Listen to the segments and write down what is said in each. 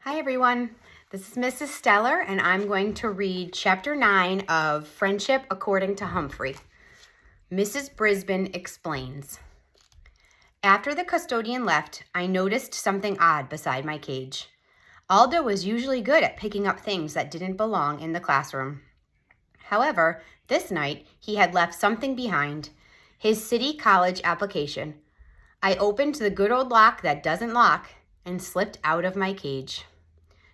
Hi everyone, this is Mrs. Steller and I'm going to read Chapter 9 of Friendship According to Humphrey. Mrs. Brisbane Explains. After the custodian left, I noticed something odd beside my cage. Aldo was usually good at picking up things that didn't belong in the classroom. However, this night he had left something behind, his city college application. I opened the good old lock that doesn't lock and slipped out of my cage.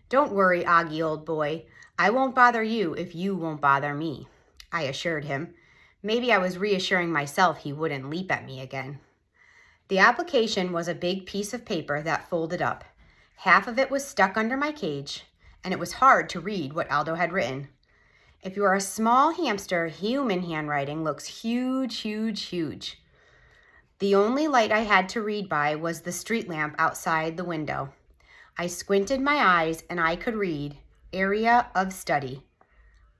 "Don't worry, Augie, old boy. I won't bother you if you won't bother me," I assured him. Maybe I was reassuring myself he wouldn't leap at me again. The application was a big piece of paper that folded up. Half of it was stuck under my cage, and it was hard to read what Aldo had written. "If you are a small hamster, human handwriting looks huge, huge, huge." The only light I had to read by was the street lamp outside the window. I squinted my eyes and I could read, "Area of Study."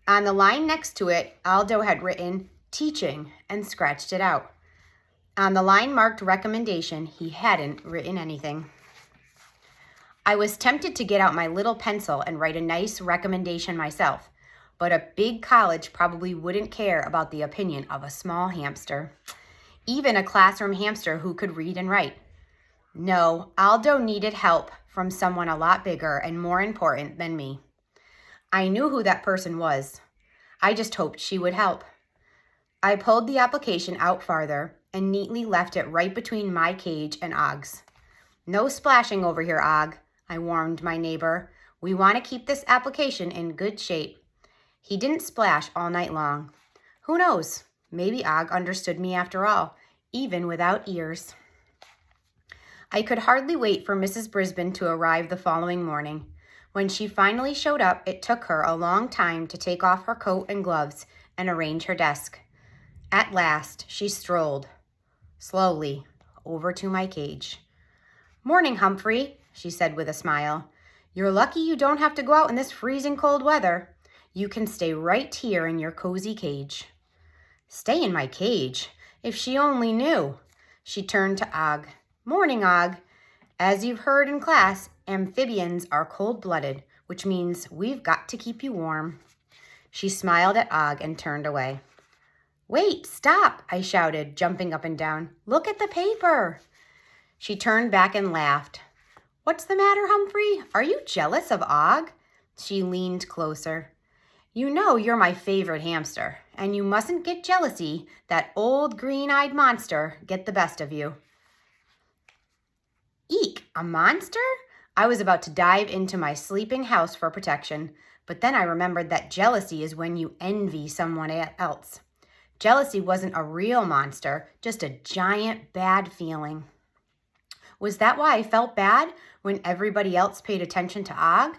On the line next to it, Aldo had written, "Teaching," and scratched it out. On the line marked "Recommendation," he hadn't written anything. I was tempted to get out my little pencil and write a nice recommendation myself, but a big college probably wouldn't care about the opinion of a small hamster, even a classroom hamster who could read and write. No, Aldo needed help from someone a lot bigger and more important than me. I knew who that person was. I just hoped she would help. I pulled the application out farther and neatly left it right between my cage and Og's. "No splashing over here, Og," I warned my neighbor. "We want to keep this application in good shape." He didn't splash all night long. Who knows? Maybe Og understood me after all, even without ears. I could hardly wait for Mrs. Brisbane to arrive the following morning. When she finally showed up, it took her a long time to take off her coat and gloves and arrange her desk. At last, she strolled, slowly, over to my cage. "Morning, Humphrey," she said with a smile. "You're lucky you don't have to go out in this freezing cold weather. You can stay right here in your cozy cage." Stay in my cage? If she only knew. She turned to Og. "Morning, Og. As you've heard in class, amphibians are cold-blooded, which means we've got to keep you warm." She smiled at Og and turned away. "Wait, stop," I shouted, jumping up and down. "Look at the paper." She turned back and laughed. "What's the matter, Humphrey? Are you jealous of Og?" She leaned closer. "You know you're my favorite hamster, and you mustn't get jealousy that old green-eyed monster get the best of you." Eek, a monster? I was about to dive into my sleeping house for protection, but then I remembered that jealousy is when you envy someone else. Jealousy wasn't a real monster, just a giant bad feeling. Was that why I felt bad when everybody else paid attention to Og?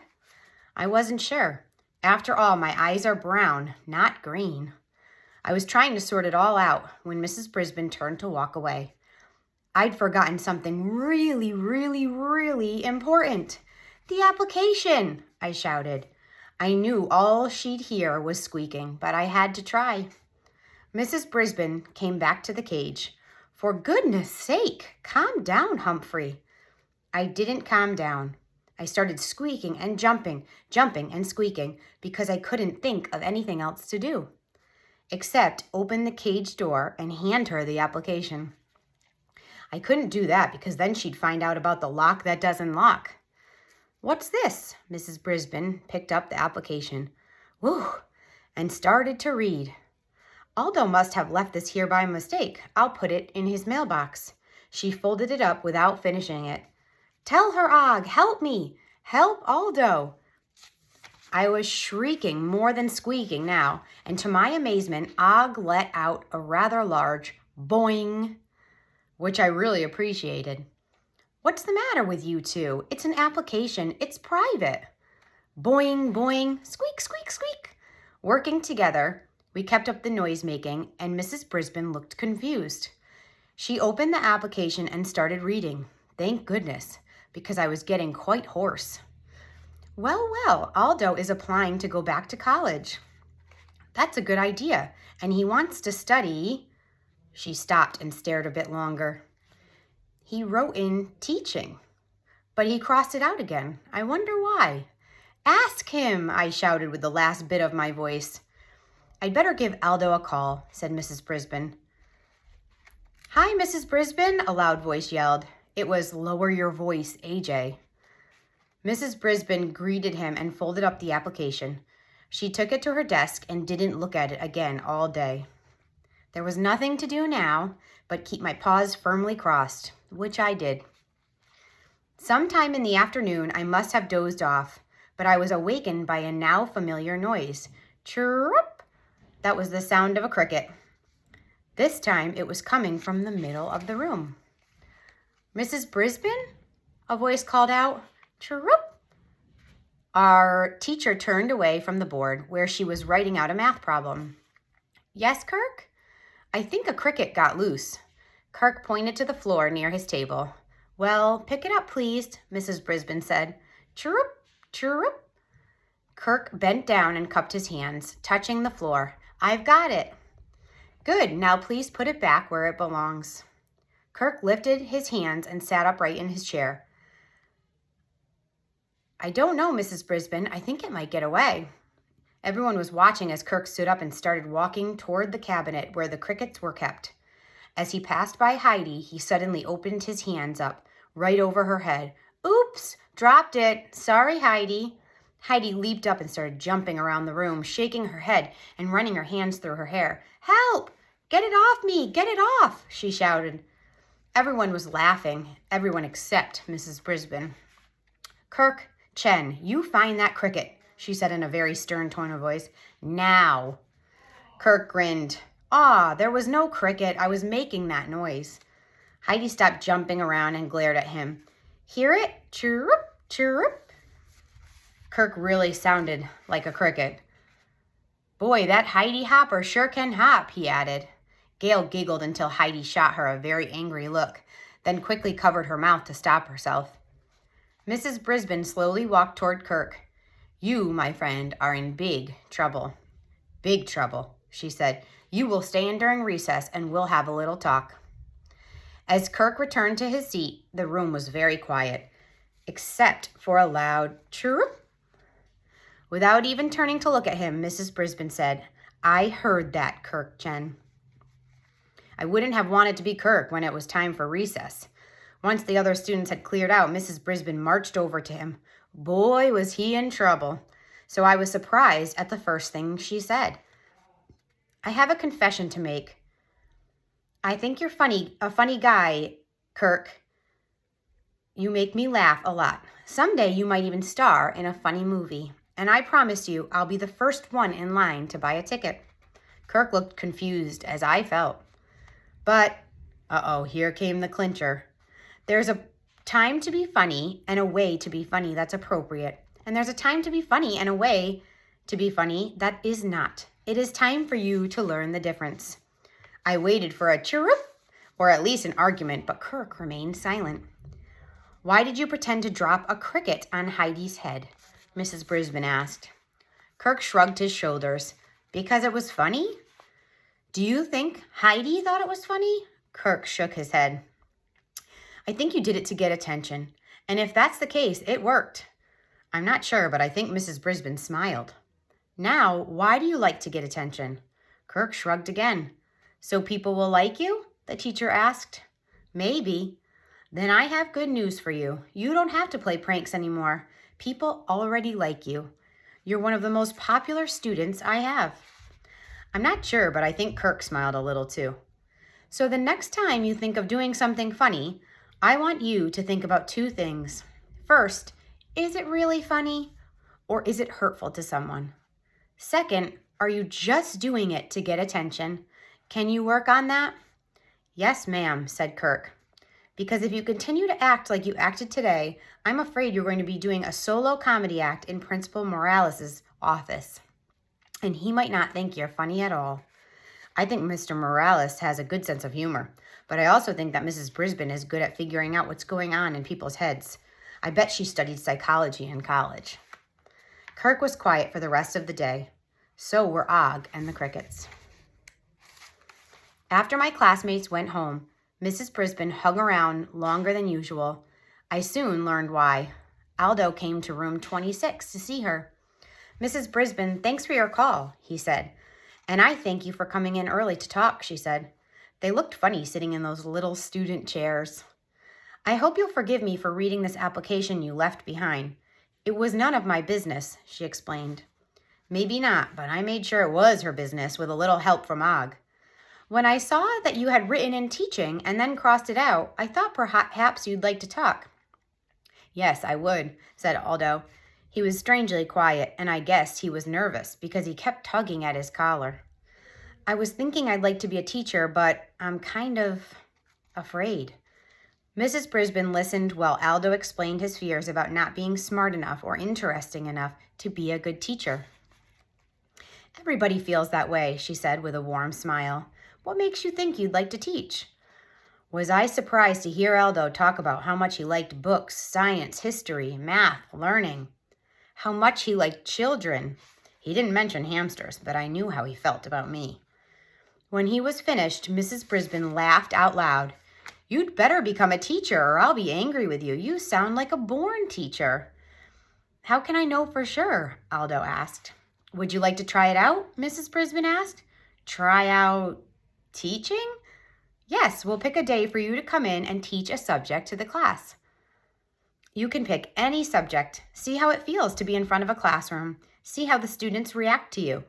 I wasn't sure. After all, my eyes are brown, not green. I was trying to sort it all out when Mrs. Brisbane turned to walk away. I'd forgotten something really, really, really important. "The application," I shouted. I knew all she'd hear was squeaking, but I had to try. Mrs. Brisbane came back to the cage. "For goodness sake, calm down, Humphrey." I didn't calm down. I started squeaking and jumping and squeaking because I couldn't think of anything else to do, except open the cage door and hand her the application. I couldn't do that because then she'd find out about the lock that doesn't lock. "What's this?" Mrs. Brisbane picked up the application. Whew, and started to read. "Aldo must have left this here by mistake. I'll put it in his mailbox." She folded it up without finishing it. "Tell her, Og, help me. Help Aldo." I was shrieking more than squeaking now, and to my amazement, Og let out a rather large boing, which I really appreciated. "What's the matter with you two? It's an application. It's private." Boing, boing, squeak, squeak, squeak. Working together, we kept up the noise making, and Mrs. Brisbane looked confused. She opened the application and started reading. Thank goodness, because I was getting quite hoarse. Well, Aldo is applying to go back to college. That's a good idea, and he wants to study. She stopped and stared a bit longer. He wrote in teaching. but he crossed it out again. I wonder why. Ask him, I shouted with the last bit of my voice. I'd better give Aldo a call, said Mrs. Brisbane. Hi, Mrs. Brisbane, a loud voice yelled. It was lower your voice, AJ. Mrs. Brisbane greeted him and folded up the application. She took it to her desk and didn't look at it again all day. There was nothing to do now but keep my paws firmly crossed, which I did. Sometime in the afternoon, I must have dozed off, but I was awakened by a now familiar noise. Chirrup! That was the sound of a cricket. This time, it was coming from the middle of the room. Mrs. Brisbane? A voice called out. Chirrup! Our teacher turned away from the board where she was writing out a math problem. Yes, Kirk? I think a cricket got loose. Kirk pointed to the floor near his table. Well, pick it up, please, Mrs. Brisbane said. Chirrup, chirrup. Kirk bent down and cupped his hands, touching the floor. I've got it. Good, now please put it back where it belongs. Kirk lifted his hands and sat upright in his chair. I don't know, Mrs. Brisbane. I think it might get away. Everyone was watching as Kirk stood up and started walking toward the cabinet where the crickets were kept. As he passed by Heidi, he suddenly opened his hands up, right over her head. Oops, dropped it. Sorry, Heidi. Heidi leaped up and started jumping around the room, shaking her head and running her hands through her hair. Help! Get it off me! Get it off! She shouted. Everyone was laughing, everyone except Mrs. Brisbane. Kirk, Chen, you find that cricket, she said in a very stern tone of voice. Now. Kirk grinned. There was no cricket. I was making that noise. Heidi stopped jumping around and glared at him. Hear it? Chirrup, chirrup. Kirk really sounded like a cricket. Boy, that Heidi Hopper sure can hop, he added. Gail giggled until Heidi shot her a very angry look, then quickly covered her mouth to stop herself. Mrs. Brisbane slowly walked toward Kirk. You, my friend, are in big trouble. Big trouble, she said. You will stay in during recess and we'll have a little talk. As Kirk returned to his seat, the room was very quiet, except for a loud chirrup. Without even turning to look at him, Mrs. Brisbane said, I heard that, Kirk, Chen. I wouldn't have wanted to be Kirk when it was time for recess. Once the other students had cleared out, Mrs. Brisbane marched over to him. Boy, was he in trouble. So I was surprised at the first thing she said. I have a confession to make. I think you're a funny guy, Kirk. You make me laugh a lot. Someday you might even star in a funny movie. And I promise you, I'll be the first one in line to buy a ticket. Kirk looked confused, as I felt. But, here came the clincher. There's a time to be funny and a way to be funny that's appropriate. And there's a time to be funny and a way to be funny that is not. It is time for you to learn the difference. I waited for a chirrup, or at least an argument, but Kirk remained silent. Why did you pretend to drop a cricket on Heidi's head? Mrs. Brisbane asked. Kirk shrugged his shoulders. Because it was funny? Do you think Heidi thought it was funny? Kirk shook his head. I think you did it to get attention. And if that's the case, it worked. I'm not sure, but I think Mrs. Brisbane smiled. Now, why do you like to get attention? Kirk shrugged again. So people will like you? The teacher asked. Maybe. Then I have good news for you. You don't have to play pranks anymore. People already like you. You're one of the most popular students I have. I'm not sure, but I think Kirk smiled a little too. So the next time you think of doing something funny, I want you to think about two things. First, is it really funny or is it hurtful to someone? Second, are you just doing it to get attention? Can you work on that? Yes, ma'am, said Kirk. Because if you continue to act like you acted today, I'm afraid you're going to be doing a solo comedy act in Principal Morales' office. And he might not think you're funny at all. I think Mr. Morales has a good sense of humor, but I also think that Mrs. Brisbane is good at figuring out what's going on in people's heads. I bet she studied psychology in college. Kirk was quiet for the rest of the day. So were Og and the crickets. After my classmates went home, Mrs. Brisbane hung around longer than usual. I soon learned why. Aldo came to room 26 to see her. "Mrs. Brisbane, thanks for your call," he said. "And I thank you for coming in early to talk," she said. They looked funny sitting in those little student chairs. "I hope you'll forgive me for reading this application you left behind. It was none of my business," she explained. "Maybe not, but I made sure it was her business with a little help from Og. When I saw that you had written in teaching and then crossed it out, I thought perhaps you'd like to talk." "Yes, I would," said Aldo. He was strangely quiet, and I guessed he was nervous because he kept tugging at his collar. "I was thinking I'd like to be a teacher, but I'm kind of afraid." Mrs. Brisbane listened while Aldo explained his fears about not being smart enough or interesting enough to be a good teacher. "Everybody feels that way," she said with a warm smile. "What makes you think you'd like to teach?" Was I surprised to hear Aldo talk about how much he liked books, science, history, math, learning, how much he liked children. He didn't mention hamsters, but I knew how he felt about me. When he was finished, Mrs. Brisbane laughed out loud. "You'd better become a teacher or I'll be angry with you. You sound like a born teacher." "How can I know for sure?" Aldo asked. "Would you like to try it out?" Mrs. Brisbane asked. "Try out teaching?" "Yes, we'll pick a day for you to come in and teach a subject to the class. You can pick any subject. See how it feels to be in front of a classroom. See how the students react to you."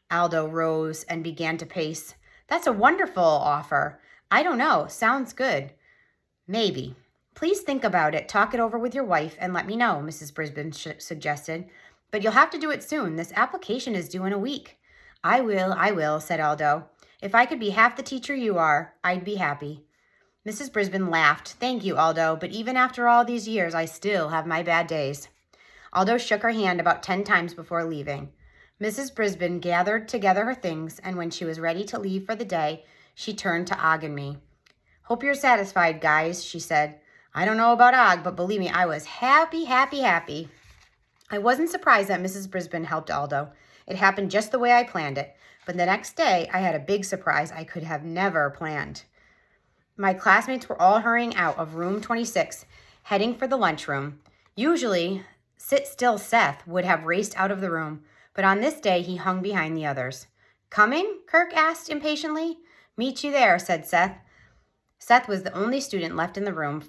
Aldo rose and began to pace. "That's a wonderful offer. I don't know. Sounds good." "Maybe. Please think about it. Talk it over with your wife and let me know," Mrs. Brisbane suggested. "But you'll have to do it soon. This application is due in a week." I will, said Aldo. "If I could be half the teacher you are, I'd be happy." Mrs. Brisbane laughed. "Thank you, Aldo, but even after all these years, I still have my bad days." Aldo shook her hand about 10 times before leaving. Mrs. Brisbane gathered together her things, and when she was ready to leave for the day, she turned to Og and me. "Hope you're satisfied, guys," she said. "I don't know about Og, but believe me, I was happy, happy, happy." I wasn't surprised that Mrs. Brisbane helped Aldo. It happened just the way I planned it. But the next day, I had a big surprise I could have never planned. My classmates were all hurrying out of room 26, heading for the lunchroom. Usually, Sit Still Seth would have raced out of the room, but on this day, he hung behind the others. "Coming?" Kirk asked impatiently. "Meet you there," said Seth. Seth was the only student left in the room,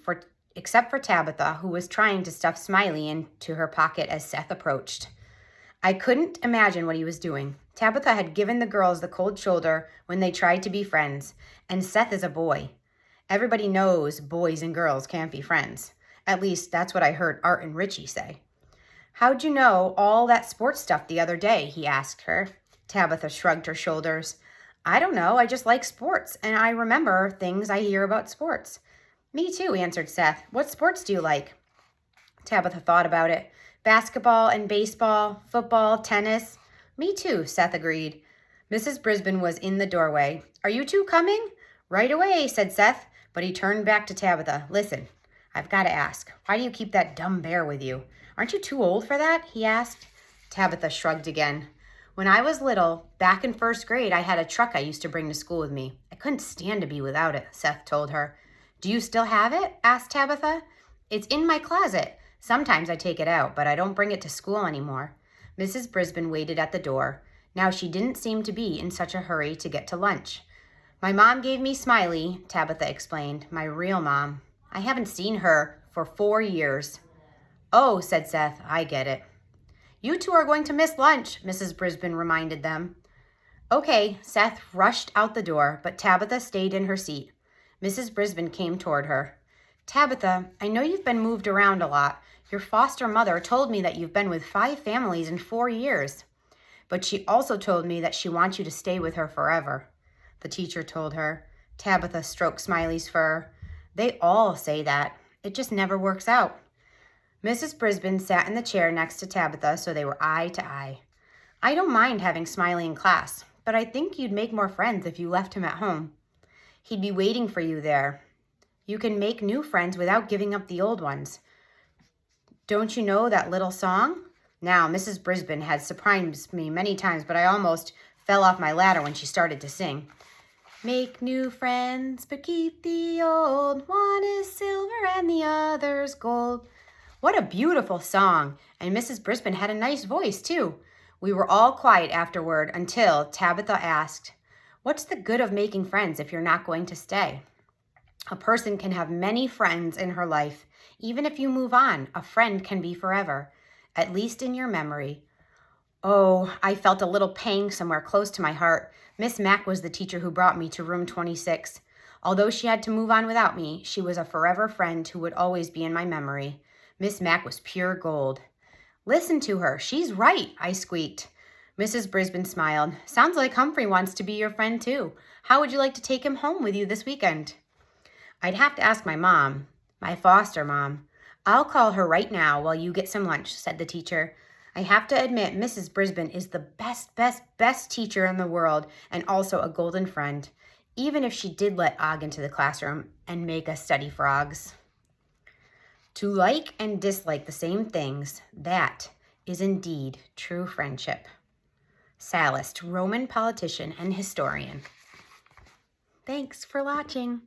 except for Tabitha, who was trying to stuff Smiley into her pocket as Seth approached. I couldn't imagine what he was doing. Tabitha had given the girls the cold shoulder when they tried to be friends, and Seth is a boy. Everybody knows boys and girls can't be friends. At least, that's what I heard Art and Richie say. "How'd you know all that sports stuff the other day?" he asked her. Tabitha shrugged her shoulders. "I don't know, I just like sports, and I remember things I hear about sports." "Me too," answered Seth. "What sports do you like?" Tabitha thought about it. "Basketball and baseball, football, tennis." "Me too," Seth agreed. Mrs. Brisbane was in the doorway. "Are you two coming?" "Right away," said Seth, but he turned back to Tabitha. "Listen, I've got to ask, why do you keep that dumb bear with you? Aren't you too old for that?" he asked. Tabitha shrugged again. "When I was little, back in 1st grade, I had a truck I used to bring to school with me. I couldn't stand to be without it," Seth told her. "Do you still have it?" asked Tabitha. "It's in my closet. Sometimes I take it out, but I don't bring it to school anymore." Mrs. Brisbane waited at the door. Now she didn't seem to be in such a hurry to get to lunch. "My mom gave me Smiley," Tabitha explained. "My real mom. I haven't seen her for 4 years. "Oh," said Seth, "I get it." "You two are going to miss lunch," Mrs. Brisbane reminded them. Okay, Seth rushed out the door, but Tabitha stayed in her seat. Mrs. Brisbane came toward her. "Tabitha, I know you've been moved around a lot. Your foster mother told me that you've been with 5 families in 4 years. But she also told me that she wants you to stay with her forever," the teacher told her. Tabitha stroked Smiley's fur. "They all say that. It just never works out." Mrs. Brisbane sat in the chair next to Tabitha, so they were eye to eye. "I don't mind having Smiley in class, but I think you'd make more friends if you left him at home. He'd be waiting for you there. You can make new friends without giving up the old ones. Don't you know that little song?" Now, Mrs. Brisbane had surprised me many times, but I almost fell off my ladder when she started to sing. Make new friends, but keep the old. One is silver and the other's gold. What a beautiful song. And Mrs. Brisbane had a nice voice, too. We were all quiet afterward until Tabitha asked, "What's the good of making friends if you're not going to stay?" A person can have many friends in her life. Even if you move on, a friend can be forever, at least in your memory. Oh, I felt a little pang somewhere close to my heart. Miss Mack was the teacher who brought me to room 26. Although she had to move on without me, she was a forever friend who would always be in my memory. Miss Mack was pure gold. "Listen to her. She's right," I squeaked. Mrs. Brisbane smiled. "Sounds like Humphrey wants to be your friend too. How would you like to take him home with you this weekend?" "I'd have to ask my mom, my foster mom. I'll call her right now while you get some lunch," said the teacher. I have to admit, Mrs. Brisbane is the best teacher in the world and also a golden friend, even if she did let Og into the classroom and make us study frogs. To like and dislike the same things, that is indeed true friendship. Sallust, Roman politician and historian. Thanks for watching.